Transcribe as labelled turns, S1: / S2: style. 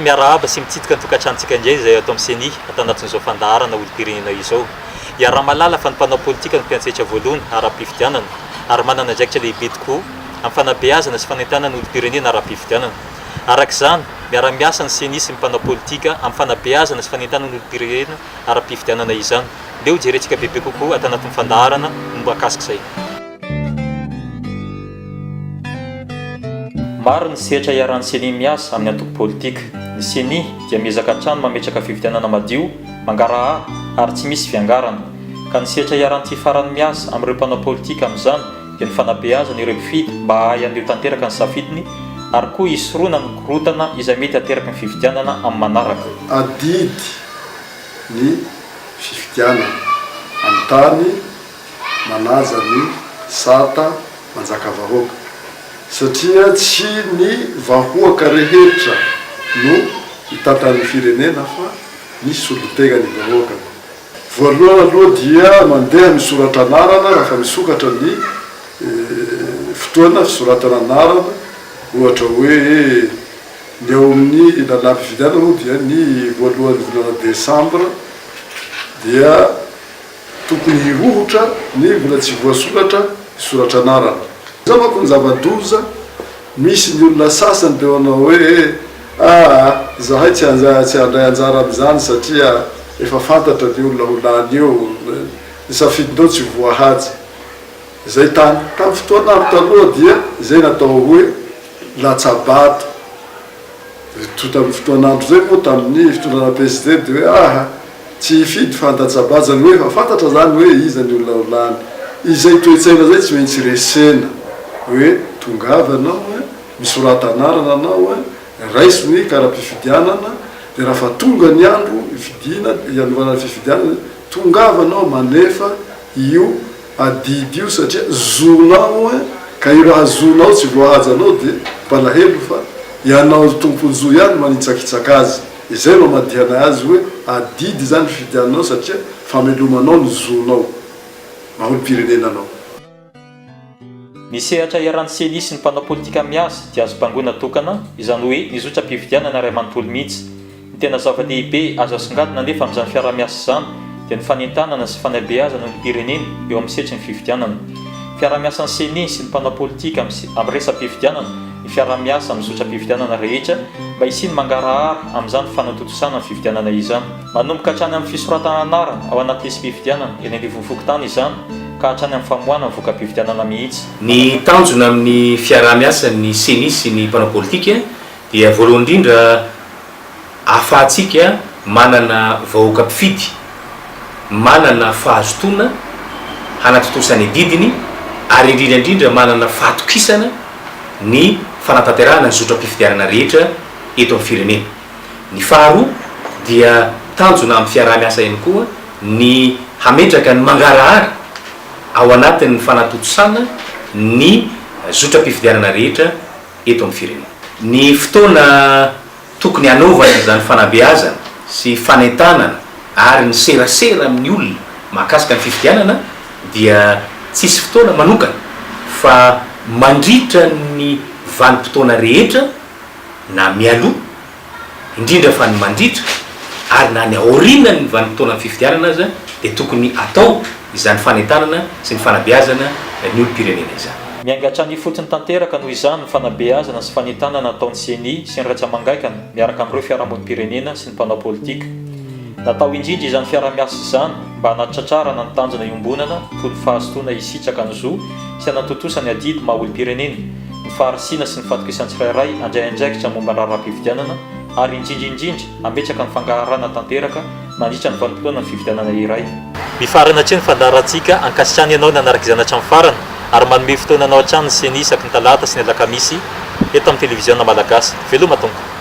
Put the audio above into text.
S1: miarahaba sy mitsitsika ny tokantranontsika indray zay atao amin'ny CENI atao anatin'izao fandaharana olo-pirenena izao. Dia raha malala fa ny mpanao politika ny mpiantsetra voalohany ara-pifidianana ary manana andraikitra lehibe tokoa amin'ny fanabeazana sy fanentanana ny olo-pirenena ara-pifidianana. Arak'izany miara-miasa ny CENI sy ny mpanao politika amin'ny fanabeazana sy fanentanana ny olo-pirenena ara-pifidianana izany. Leo jerentsika bebe kokoa atao anatin'ny fandaharana momba kasika izay. Maro ny sehatra iaran'ny CENI miasa amin'ny antoko politika. Ny CENI dia miezaka hatrany mametraka fifidianana madio, mangarahara ary tsy misy fiangarana. Ka ny sehatra iaran'ity farany miasa amin'ireo mpanao politika amin'izany dia ny fanabeazana ireo mpifidy mba hahay an'ireo tanteraka ny safidiny ary koa hisoroana ny korotana izay mety hateraka ny fifidianana amin'ny manaraka.
S2: Adidy ny fifidianana amin'ny tany manaja ny sata manjaka vahoaka. Satria tsy ny vahoaka rehetra no hitantan'ny firenena fa ny solotega ny vahoaka. Voalohany aloha dia mandeha misoratra anarana raha misokatra ny fotoana fisoratana anarana, ohatra hoe ny eo amin'ny lalam-pifidianana moa dia ny voalohany volana Desambra dia tokony hirohotra ny vola tsy voasoratra hisoratra anarana. Za manko ny zava-doza misy ny olona sasany dia manao hoe zahay tsy handray anjara amin'izany satria efa fantatra ny olona ho lany eo, ny safidindreo tsy voahaja. Zay tamin'ny fotoana taloha dia zay natao hoe latsabato. Tamin'ny fotoanandro zay moa tamin'ny fitondrena presidenta dia hoe tsy hifidy fantatsabato zany hoe efa fantatra zany hoe iza ny olona ho lany. Izay toetsaina zay tsy maintsy resena hoe tongava anao misorata anarana anao raiso ny karaha-pifidianana dia raha fa tonga ny andro ifidina ianovana fifidianana tongava anao manefa io adidy io satria zonao ka io raha zonao tsy voahaja anao dia mpalahelo fa ianao tomponjo ihany manitsakitsaka azy. Izay no madihana azy hoe adidy zany fifidiananao satria famelomanao ny zonao maholo-pirenenanao.
S1: Ny sehatra iaran'ny CENI sy ny mpanao politika miasa dia azo bangoina tokana izany hoe nizotra mpifidianana ray manontolo mihitsy. Ny tena zava-dehibe azo asongadina nefa amin'izany fiara-miasa izany dia ny fanentanana sy fanabeazana ny pirenena eo amin'ny setry ny fifidianana. Fiara-miasan'ny CENI sy ny mpanao politika amin'ny resa-pifidianana ny fiara-miasa mizotra mpifidianana rehetra mba hisiny mangarahara amin'izany fanatotosana ny fifidianana izany. Manomboka hatrany amin'ny fisoratana anarana ao anaty lisy mpifidianana eny anivon'ny fokotany izany ka hatrany amin'ny famoahana ny voka-pifidianana mihitsy.
S3: Ny tanjona amin'ny fiara-miasa ny CENI sy ny mpanao politika dia voalohany indrindra ahafahantsika manana vahoaka mpifidy, manana fahazotoana hanatotosany didiny ary indrindra manana fahatokisana ny fanatanterahana ny zotra-pifidianana rehetra eto amin'ny firenena. Ny faharoa dia tanjona amin'ny fiara-miasa ihany koa ny hametraka ny mangarahara ao anatin'ny fanatotosana ny zotra-pifidianana rehetra eto amin'ny firenena. Ny fotoana tokony hanaovana izany fanabeazana sy fanentanana ary ny serasera amin'ny olona mahakasika ny fifidianana dia tsisy fotoana manokana fa mandritra ny vanim-potoana rehetra na mialoha indrindra fa ny mandritra ary na ny aoriana ny vanim-potoana ny fifidianana aza dia tokony atao izany fanentanana sy ny fanabeazana ny olo-pirenena izany.
S1: Miangatra ny fotsiny tanteraka noho izany ny fanabeazana sy fanentanana ataon'ny CENI sy ny ratsa-mangaikana miaraka amin'ireo fiarahamonim-pirenena sy ny mpanao politika. Natao indrindra izany fiara-miasa izany mba hanatratrarana ny tanjona iombonana toy ny fahazotoana hisitraka ny zo sy hanatotosany adidy maha olo-pirenena, ny faharisiana sy ny fatokisan'ny tsirairay handray andraikitra momba ny raharaha-pifidianana ary indrindra ametraka ny fangaharana tanteraka mandritra ny vanim-potoana ny fifidianana iray. Mifarana hatreny ny fandaharantsika ankasitrany ianao nanaraka izany hatramin'ny farany ary manome fotoananao hatrany ny CENI isaky ny talata sy ny alakamisy eto amin'ny televiziona malagasy. Veloma tonga.